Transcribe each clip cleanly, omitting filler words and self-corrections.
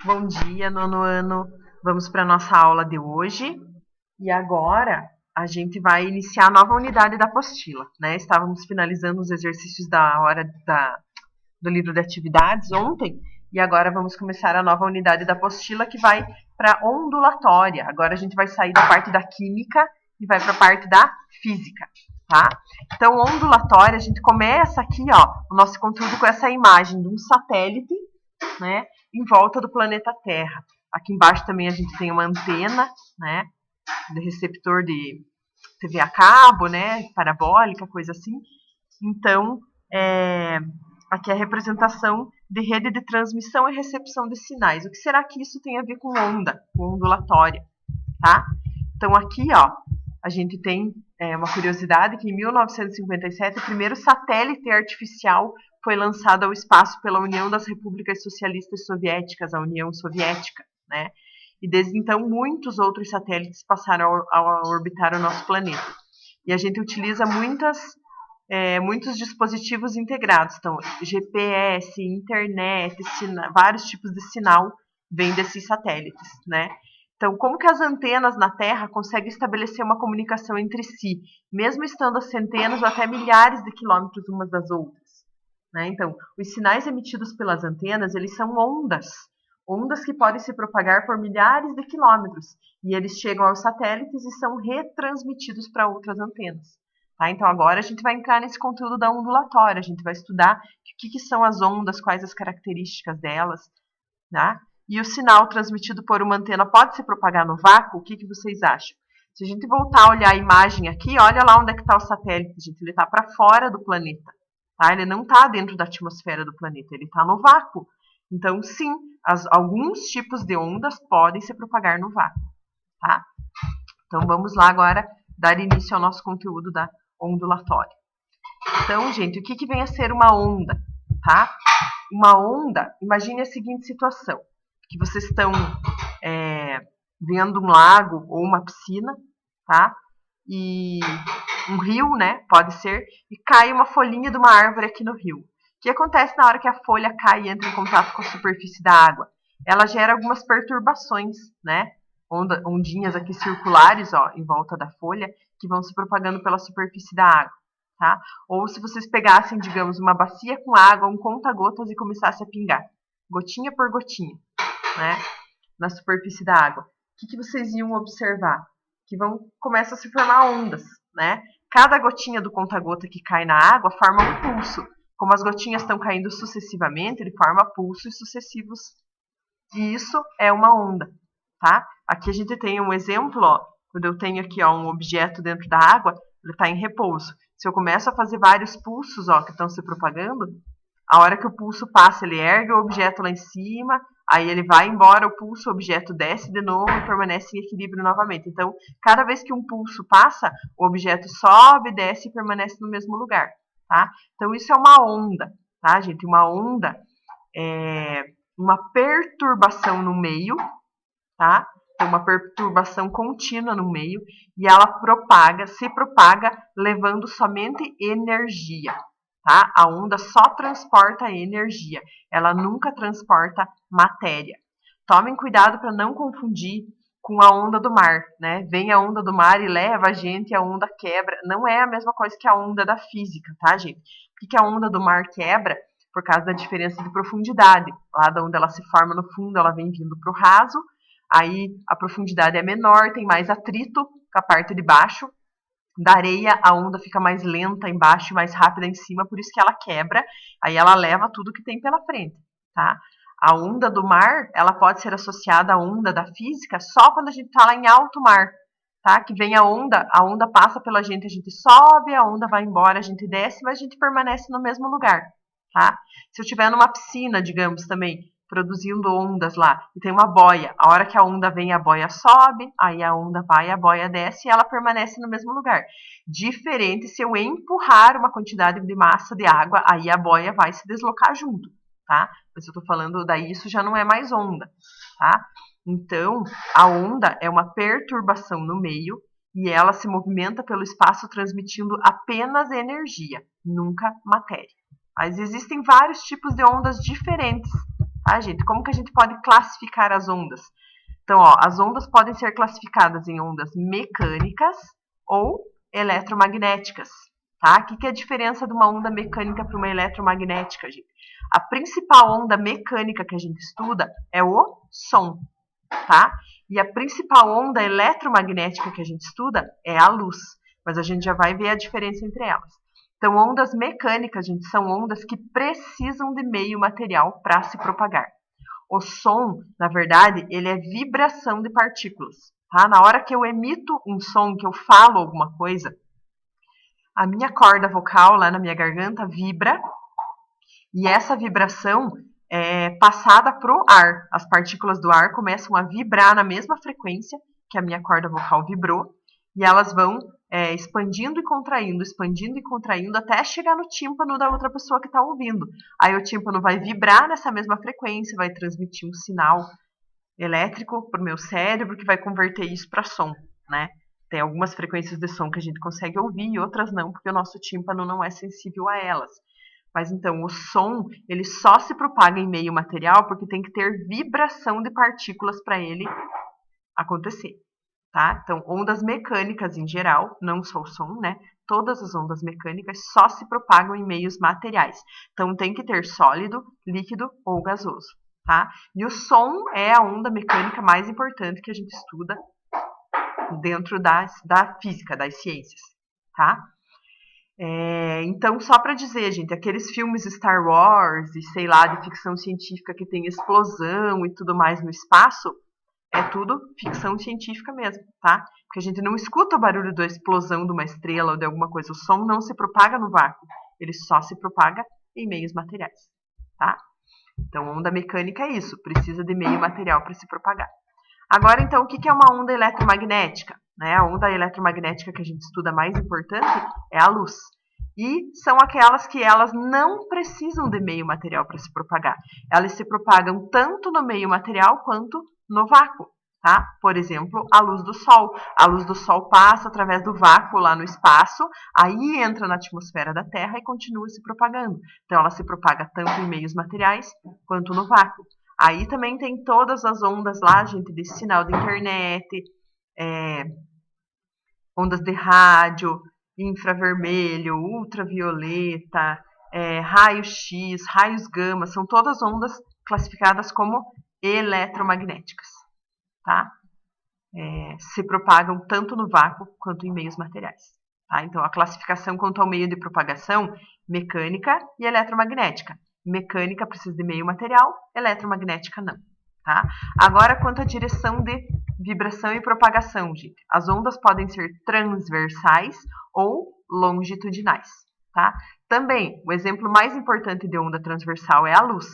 Bom dia, nono ano. Vamos para a nossa aula de hoje. E agora a gente vai iniciar a nova unidade da apostila, né? Estávamos finalizando os exercícios da hora do livro de atividades ontem. E agora vamos começar a nova unidade da apostila que vai para ondulatória. Agora a gente vai sair da parte da química e vai para a parte da física, tá? Então, ondulatória, a gente começa aqui, ó, o nosso conteúdo com essa imagem de um satélite, né, em volta do planeta Terra. Aqui embaixo também a gente tem uma antena, né, de receptor de TV a cabo, né, parabólica, coisa assim. Então, aqui é a representação de rede de transmissão e recepção de sinais. O que será que isso tem a ver com onda, com ondulatória, tá? Então, aqui, ó, a gente tem uma curiosidade que em 1957 o primeiro satélite artificial foi lançado ao espaço pela União das Repúblicas Socialistas Soviéticas, a União Soviética, né? E desde então muitos outros satélites passaram a orbitar o nosso planeta. E a gente utiliza muitos dispositivos integrados, então GPS, internet, vários tipos de sinal vêm desses satélites, né? Então, como que as antenas na Terra conseguem estabelecer uma comunicação entre si, mesmo estando a centenas ou até milhares de quilômetros umas das outras? Né? Então, os sinais emitidos pelas antenas, eles são ondas que podem se propagar por milhares de quilômetros, e eles chegam aos satélites e são retransmitidos para outras antenas. Tá? Então, agora a gente vai entrar nesse conteúdo da ondulatória, a gente vai estudar o que são as ondas, quais as características delas, né? E o sinal transmitido por uma antena pode se propagar no vácuo? O que vocês acham? Se a gente voltar a olhar a imagem aqui, olha lá onde é que está o satélite, gente. Ele está para fora do planeta. Tá? Ele não está dentro da atmosfera do planeta, ele está no vácuo. Então, sim, alguns tipos de ondas podem se propagar no vácuo. Tá? Então, vamos lá agora dar início ao nosso conteúdo da ondulatória. Então, gente, o que vem a ser uma onda? Tá? Uma onda, imagine a seguinte situação, que vocês estão vendo um lago ou uma piscina, tá? E um rio, né, pode ser, e cai uma folhinha de uma árvore aqui no rio. O que acontece na hora que a folha cai e entra em contato com a superfície da água? Ela gera algumas perturbações, né? Ondinhas aqui circulares, ó, em volta da folha, que vão se propagando pela superfície da água. Tá? Ou se vocês pegassem, digamos, uma bacia com água, um conta-gotas e começasse a pingar, gotinha por gotinha, né, na superfície da água. O que vocês iam observar? Que começam a se formar ondas, né? Cada gotinha do conta-gota que cai na água forma um pulso. Como as gotinhas estão caindo sucessivamente, ele forma pulsos sucessivos. E isso é uma onda, tá? Aqui a gente tem um exemplo, ó, quando eu tenho aqui, ó, um objeto dentro da água, ele está em repouso. Se eu começo a fazer vários pulsos, ó, que estão se propagando, a hora que o pulso passa, ele ergue o objeto lá em cima, aí ele vai embora, o pulso, o objeto desce de novo e permanece em equilíbrio novamente. Então, cada vez que um pulso passa, o objeto sobe, desce e permanece no mesmo lugar, tá? Então, isso é uma onda, tá, gente? Uma onda é uma perturbação no meio, tá? Tem uma perturbação contínua no meio e ela se propaga levando somente energia, tá? A onda só transporta energia, ela nunca transporta matéria. Tomem cuidado para não confundir com a onda do mar, né? Vem a onda do mar e leva a gente e a onda quebra. Não é a mesma coisa que a onda da física, tá, gente? Por que a onda do mar quebra? Por causa da diferença de profundidade. Lá da onde ela se forma no fundo, ela vem vindo para o raso, aí a profundidade é menor, tem mais atrito com a parte de baixo. Da areia, a onda fica mais lenta embaixo e mais rápida em cima, por isso que ela quebra, aí ela leva tudo que tem pela frente, tá? A onda do mar, ela pode ser associada à onda da física só quando a gente está lá em alto mar, tá? Que vem a onda passa pela gente, a gente sobe, a onda vai embora, a gente desce, mas a gente permanece no mesmo lugar, tá? Se eu estiver numa piscina, digamos, também, produzindo ondas lá, e tem uma boia, a hora que a onda vem, a boia sobe, aí a onda vai, a boia desce e ela permanece no mesmo lugar. Diferente se eu empurrar uma quantidade de massa de água, aí a boia vai se deslocar junto, tá? Mas eu tô falando, daí isso já não é mais onda, tá? Então, a onda é uma perturbação no meio e ela se movimenta pelo espaço transmitindo apenas energia, nunca matéria. Mas existem vários tipos de ondas diferentes, tá, gente? Como que a gente pode classificar as ondas? Então, ó, as ondas podem ser classificadas em ondas mecânicas ou eletromagnéticas, tá? O que é a diferença de uma onda mecânica para uma eletromagnética, gente? A principal onda mecânica que a gente estuda é o som, tá? E a principal onda eletromagnética que a gente estuda é a luz, mas a gente já vai ver a diferença entre elas. Então, ondas mecânicas, gente, são ondas que precisam de meio material para se propagar. O som, na verdade, ele é vibração de partículas, tá? Na hora que eu emito um som, que eu falo alguma coisa, a minha corda vocal lá na minha garganta vibra e essa vibração é passada para o ar. As partículas do ar começam a vibrar na mesma frequência que a minha corda vocal vibrou e elas vão expandindo e contraindo até chegar no tímpano da outra pessoa que está ouvindo. Aí o tímpano vai vibrar nessa mesma frequência, vai transmitir um sinal elétrico para o meu cérebro que vai converter isso para som, né? Tem algumas frequências de som que a gente consegue ouvir e outras não, porque o nosso tímpano não é sensível a elas. Mas então, o som, ele só se propaga em meio material porque tem que ter vibração de partículas para ele acontecer, tá? Então, ondas mecânicas em geral, não só o som, né? Todas as ondas mecânicas só se propagam em meios materiais. Então, tem que ter sólido, líquido ou gasoso, tá? E o som é a onda mecânica mais importante que a gente estuda dentro da física, das ciências, tá? Então, só para dizer, gente, aqueles filmes Star Wars e sei lá, de ficção científica que tem explosão e tudo mais no espaço, é tudo ficção científica mesmo, tá? Porque a gente não escuta o barulho da explosão de uma estrela ou de alguma coisa. O som não se propaga no vácuo, ele só se propaga em meios materiais, tá? Então, onda mecânica é isso, precisa de meio material para se propagar. Agora, então, o que é uma onda eletromagnética? Né? A onda eletromagnética que a gente estuda mais importante é a luz. E são aquelas que elas não precisam de meio material para se propagar. Elas se propagam tanto no meio material quanto no vácuo. Tá? Por exemplo, a luz do Sol. A luz do Sol passa através do vácuo lá no espaço, aí entra na atmosfera da Terra e continua se propagando. Então, ela se propaga tanto em meios materiais quanto no vácuo. Aí também tem todas as ondas lá, gente, de sinal de internet, ondas de rádio, infravermelho, ultravioleta, raio-x, raios gama, são todas ondas classificadas como eletromagnéticas, tá? Se propagam tanto no vácuo quanto em meios materiais. Tá? Então, a classificação quanto ao meio de propagação, mecânica e eletromagnética. Mecânica precisa de meio material, eletromagnética não. Tá? Agora, quanto à direção de vibração e propagação, gente. As ondas podem ser transversais ou longitudinais. Tá? Também, o exemplo mais importante de onda transversal é a luz.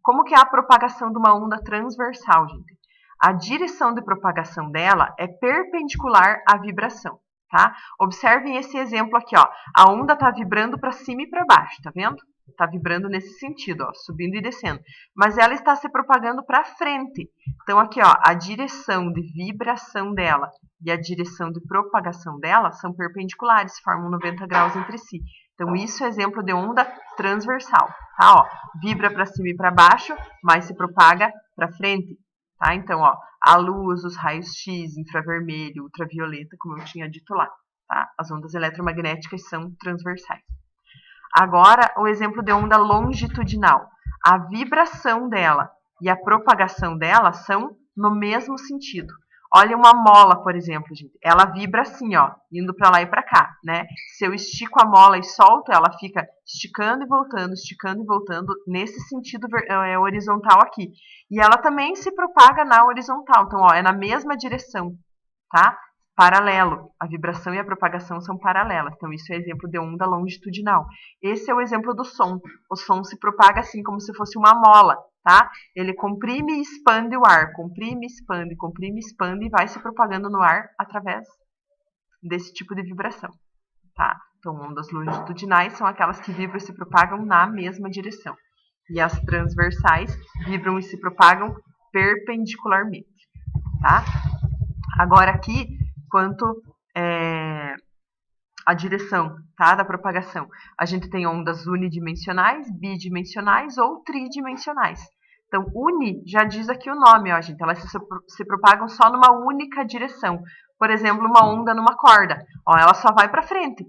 Como que é a propagação de uma onda transversal, gente? A direção de propagação dela é perpendicular à vibração, tá? Observem esse exemplo aqui, ó. A onda está vibrando para cima e para baixo, tá vendo? Está vibrando nesse sentido, ó, subindo e descendo. Mas ela está se propagando para frente. Então, aqui, ó, a direção de vibração dela e a direção de propagação dela são perpendiculares, formam 90 graus entre si. Então, isso é exemplo de onda transversal, tá? Ó, vibra para cima e para baixo, mas se propaga para frente. Tá? Então, ó, a luz, os raios X, infravermelho, ultravioleta, como eu tinha dito lá. Tá? As ondas eletromagnéticas são transversais. Agora, o exemplo de onda longitudinal. A vibração dela e a propagação dela são no mesmo sentido. Olha uma mola, por exemplo, gente. Ela vibra assim, ó, indo para lá e para cá, né? Se eu estico a mola e solto, ela fica esticando e voltando nesse sentido horizontal aqui. E ela também se propaga na horizontal. Então, ó, é na mesma direção, tá? Paralelo. A vibração e a propagação são paralelas. Então, isso é exemplo de onda longitudinal. Esse é o exemplo do som. O som se propaga assim, como se fosse uma mola, tá? Ele comprime e expande o ar. Comprime, expande e vai se propagando no ar através desse tipo de vibração, tá? Então, ondas longitudinais são aquelas que vibram e se propagam na mesma direção. E as transversais vibram e se propagam perpendicularmente, tá? Agora aqui, quanto a direção, tá, da propagação. A gente tem ondas unidimensionais, bidimensionais ou tridimensionais. Então, uni já diz aqui o nome, ó, gente. Elas se propagam só numa única direção. Por exemplo, uma onda numa corda. Ó, ela só vai para frente,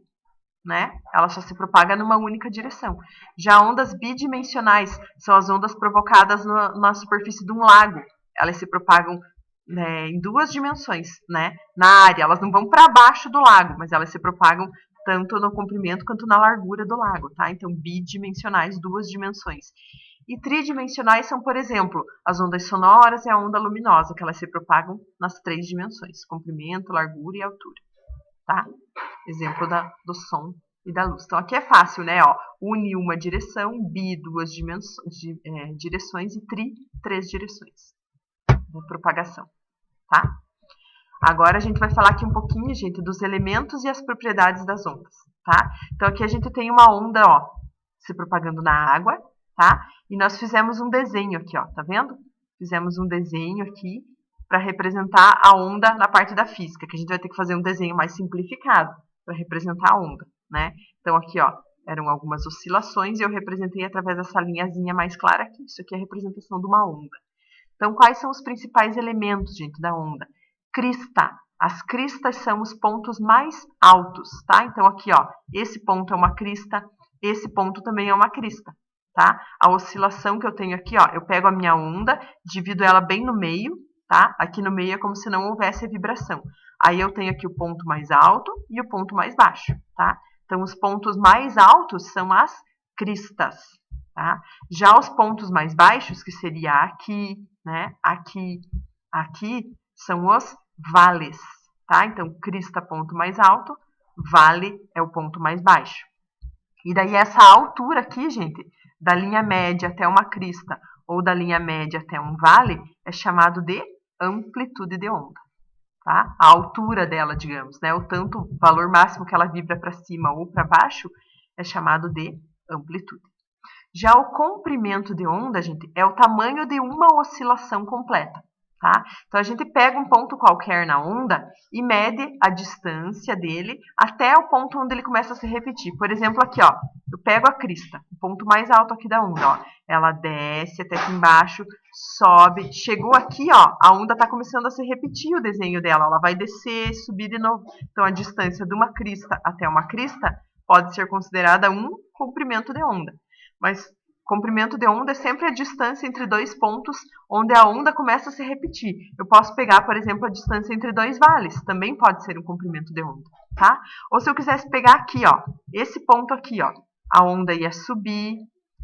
né? Ela só se propaga numa única direção. Já ondas bidimensionais são as ondas provocadas na superfície de um lago. Elas se propagam, né, em duas dimensões, né? Na área, elas não vão para baixo do lago, mas elas se propagam tanto no comprimento quanto na largura do lago, tá? Então, bidimensionais, duas dimensões. E tridimensionais são, por exemplo, as ondas sonoras e a onda luminosa, que elas se propagam nas três dimensões, comprimento, largura e altura, tá? Exemplo do som e da luz. Então, aqui é fácil, né? Ó, uni uma direção, bi duas direções e tri três direções de propagação, tá? Agora a gente vai falar aqui um pouquinho, gente, dos elementos e as propriedades das ondas, tá? Então, aqui a gente tem uma onda, ó, se propagando na água, tá? E nós fizemos um desenho aqui, ó, tá vendo? Fizemos um desenho aqui para representar a onda na parte da física, que a gente vai ter que fazer um desenho mais simplificado para representar a onda, né? Então, aqui, ó, eram algumas oscilações e eu representei através dessa linhazinha mais clara aqui. Isso aqui é a representação de uma onda. Então, quais são os principais elementos, gente, da onda? Crista. As cristas são os pontos mais altos, tá? Então, aqui, ó, esse ponto é uma crista, esse ponto também é uma crista, tá? A oscilação que eu tenho aqui, ó, eu pego a minha onda, divido ela bem no meio, tá? Aqui no meio é como se não houvesse a vibração. Aí eu tenho aqui o ponto mais alto e o ponto mais baixo, tá? Então, os pontos mais altos são as cristas, tá? Já os pontos mais baixos, que seria aqui, né? Aqui, são os vales, tá? Então, crista, ponto mais alto, vale é o ponto mais baixo. E daí essa altura aqui, gente, da linha média até uma crista ou da linha média até um vale, é chamado de amplitude de onda, tá? A altura dela, digamos, né? O tanto valor máximo que ela vibra para cima ou para baixo é chamado de amplitude. Já o comprimento de onda, gente, é o tamanho de uma oscilação completa, tá? Então, a gente pega um ponto qualquer na onda e mede a distância dele até o ponto onde ele começa a se repetir. Por exemplo, aqui, ó, eu pego a crista, o ponto mais alto aqui da onda, ó. Ela desce até aqui embaixo, sobe, chegou aqui, ó, a onda está começando a se repetir o desenho dela. Ela vai descer, subir de novo. Então, a distância de uma crista até uma crista pode ser considerada um comprimento de onda. Mas comprimento de onda é sempre a distância entre dois pontos onde a onda começa a se repetir. Eu posso pegar, por exemplo, a distância entre dois vales, também pode ser um comprimento de onda, tá? Ou se eu quisesse pegar aqui, ó, esse ponto aqui, ó, a onda ia subir,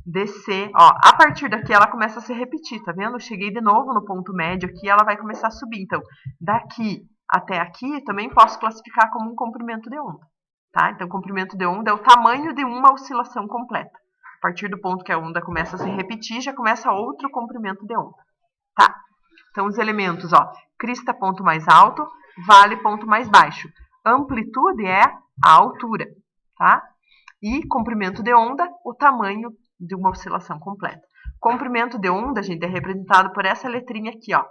descer, ó, a partir daqui ela começa a se repetir, tá vendo? Eu cheguei de novo no ponto médio aqui, ela vai começar a subir. Então, daqui até aqui, também posso classificar como um comprimento de onda, tá? Então, comprimento de onda é o tamanho de uma oscilação completa. A partir do ponto que a onda começa a se repetir, já começa outro comprimento de onda, tá? Então, os elementos, ó, crista, ponto mais alto, vale, ponto mais baixo. Amplitude é a altura, tá? E comprimento de onda, o tamanho de uma oscilação completa. Comprimento de onda, gente, é representado por essa letrinha aqui, ó,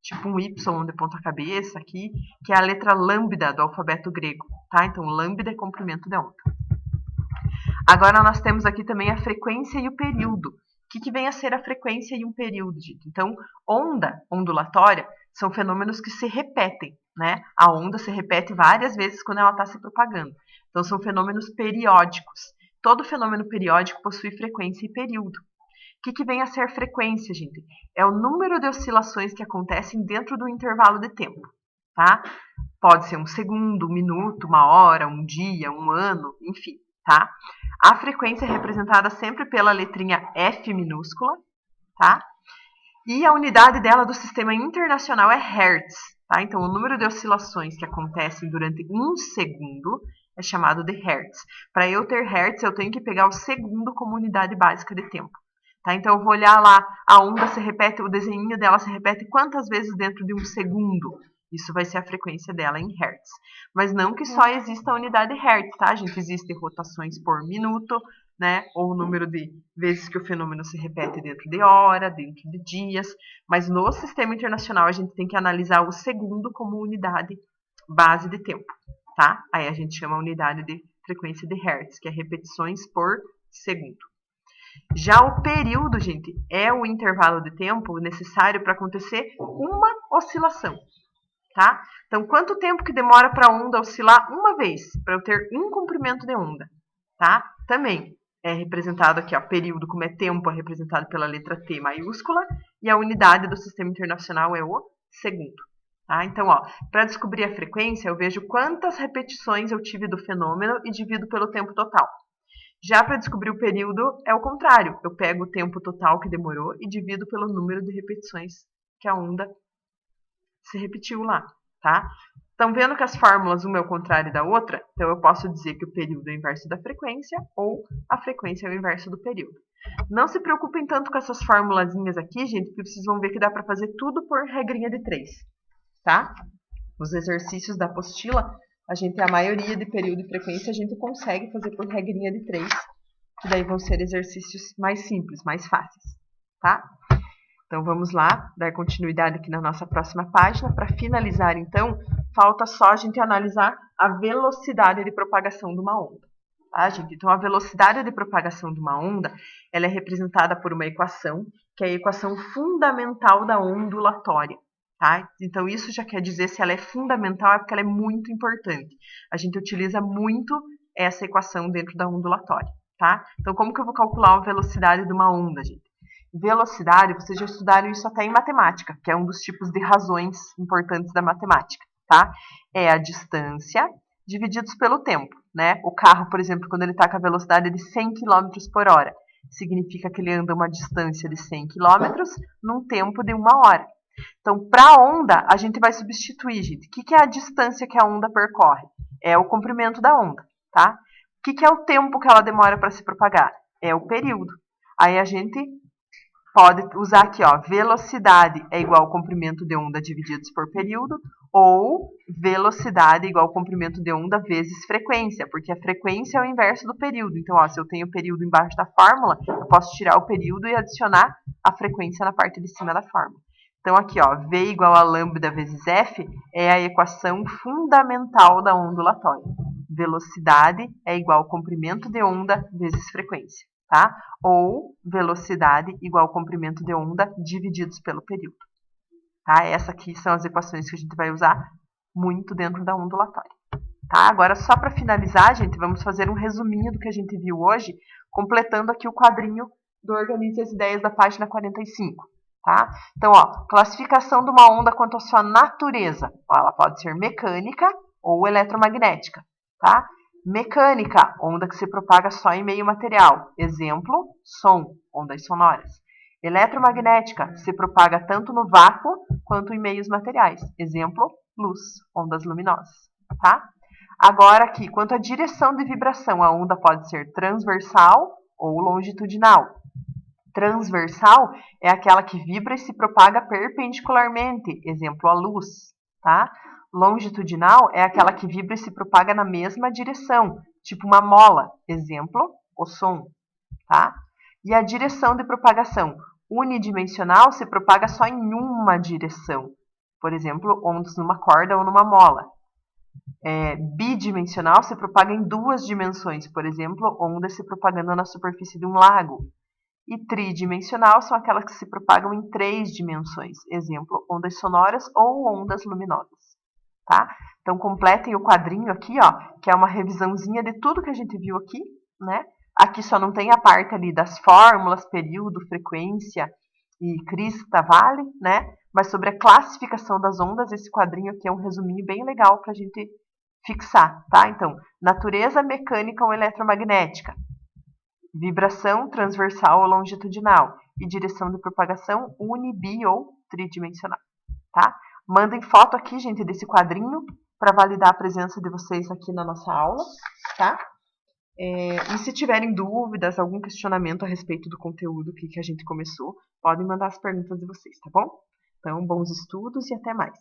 tipo um Y de ponta cabeça aqui, que é a letra lambda do alfabeto grego, tá? Então, lambda é comprimento de onda. Agora nós temos aqui também a frequência e o período. O que vem a ser a frequência e um período, gente? Então, onda ondulatória são fenômenos que se repetem, né? A onda se repete várias vezes quando ela está se propagando. Então, são fenômenos periódicos. Todo fenômeno periódico possui frequência e período. O que vem a ser frequência, gente? É o número de oscilações que acontecem dentro do intervalo de tempo, tá? Pode ser um segundo, um minuto, uma hora, um dia, um ano, enfim, tá? A frequência é representada sempre pela letrinha F minúscula, tá? E a unidade dela do sistema internacional é Hertz, tá? Então, o número de oscilações que acontecem durante um segundo é chamado de Hertz. Para eu ter Hertz, eu tenho que pegar o segundo como unidade básica de tempo, tá? Então, eu vou olhar lá, a onda se repete, o desenho dela se repete quantas vezes dentro de um segundo? Isso vai ser a frequência dela em Hertz. Mas não que só exista a unidade Hertz, tá, gente? Existem rotações por minuto, né? Ou o número de vezes que o fenômeno se repete dentro de hora, dentro de dias. Mas no sistema internacional a gente tem que analisar o segundo como unidade base de tempo, tá? Aí a gente chama a unidade de frequência de Hertz, que é repetições por segundo. Já o período, gente, é o intervalo de tempo necessário para acontecer uma oscilação, tá? Então, quanto tempo que demora para a onda oscilar uma vez, para eu ter um comprimento de onda, tá? Também é representado aqui, ó, período, como é tempo, é representado pela letra T maiúscula, e a unidade do sistema internacional é o segundo. Tá? Então, para descobrir a frequência, eu vejo quantas repetições eu tive do fenômeno e divido pelo tempo total. Já para descobrir o período, é o contrário. Eu pego o tempo total que demorou e divido pelo número de repetições que a onda se repetiu lá, tá? Estão vendo que as fórmulas uma é o contrário da outra? Então, eu posso dizer que o período é o inverso da frequência ou a frequência é o inverso do período. Não se preocupem tanto com essas formulazinhas aqui, gente, porque vocês vão ver que dá para fazer tudo por regrinha de 3, tá? Os exercícios da apostila, a maioria de período e frequência, a gente consegue fazer por regrinha de 3, que daí vão ser exercícios mais simples, mais fáceis, tá? Então, vamos lá, dar continuidade aqui na nossa próxima página. Para finalizar, então, falta só a gente analisar a velocidade de propagação de uma onda. Tá, gente? Então, a velocidade de propagação de uma onda, ela é representada por uma equação, que é a equação fundamental da ondulatória. Tá? Então, isso já quer dizer se ela é fundamental, é porque ela é muito importante. A gente utiliza muito essa equação dentro da ondulatória. Tá? Então, como que eu vou calcular a velocidade de uma onda, gente? Velocidade, vocês já estudaram isso até em matemática, que é um dos tipos de razões importantes da matemática, tá? É a distância divididos pelo tempo, né? O carro, por exemplo, quando ele está com a velocidade de 100 km por hora, significa que ele anda uma distância de 100 km num tempo de 1 hora. Então, para a onda, a gente vai substituir, gente. O que é a distância que a onda percorre? É o comprimento da onda, tá? O que é o tempo que ela demora para se propagar? É o período. Aí a gente pode usar aqui, velocidade é igual ao comprimento de onda divididos por período, ou velocidade é igual ao comprimento de onda vezes frequência, porque a frequência é o inverso do período. Então, se eu tenho o período embaixo da fórmula, eu posso tirar o período e adicionar a frequência na parte de cima da fórmula. Então, aqui, V igual a lambda vezes F é a equação fundamental da ondulatória. Velocidade é igual ao comprimento de onda vezes frequência. Tá? Ou velocidade igual ao comprimento de onda divididos pelo período. Tá? Essas aqui são as equações que a gente vai usar muito dentro da ondulatória. Tá? Agora, só para finalizar, gente, vamos fazer um resuminho do que a gente viu hoje, completando aqui o quadrinho do Organize as Ideias da página 45. Tá? Então, classificação de uma onda quanto à sua natureza. Ela pode ser mecânica ou eletromagnética. Tá? Mecânica, onda que se propaga só em meio material. Exemplo, som, ondas sonoras. Eletromagnética, se propaga tanto no vácuo quanto em meios materiais. Exemplo, luz, ondas luminosas. Tá? Agora aqui, quanto à direção de vibração, a onda pode ser transversal ou longitudinal. Transversal é aquela que vibra e se propaga perpendicularmente. Exemplo, a luz. Tá? Longitudinal é aquela que vibra e se propaga na mesma direção, tipo uma mola. Exemplo, o som. Tá? E a direção de propagação unidimensional se propaga só em uma direção. Por exemplo, ondas numa corda ou numa mola. Bidimensional se propaga em 2 dimensões. Por exemplo, ondas se propagando na superfície de um lago. E tridimensional são aquelas que se propagam em 3 dimensões. Exemplo, ondas sonoras ou ondas luminosas. Tá? Então, completem o quadrinho aqui, que é uma revisãozinha de tudo que a gente viu aqui, né? Aqui só não tem a parte ali das fórmulas, período, frequência e crista, vale, né? Mas sobre a classificação das ondas, esse quadrinho aqui é um resuminho bem legal para a gente fixar, tá? Então, natureza mecânica ou eletromagnética, vibração transversal ou longitudinal e direção de propagação uni, bi ou tridimensional, tá? Mandem foto aqui, gente, desse quadrinho para validar a presença de vocês aqui na nossa aula, tá? E se tiverem dúvidas, algum questionamento a respeito do conteúdo que a gente começou, podem mandar as perguntas de vocês, tá bom? Então, bons estudos e até mais.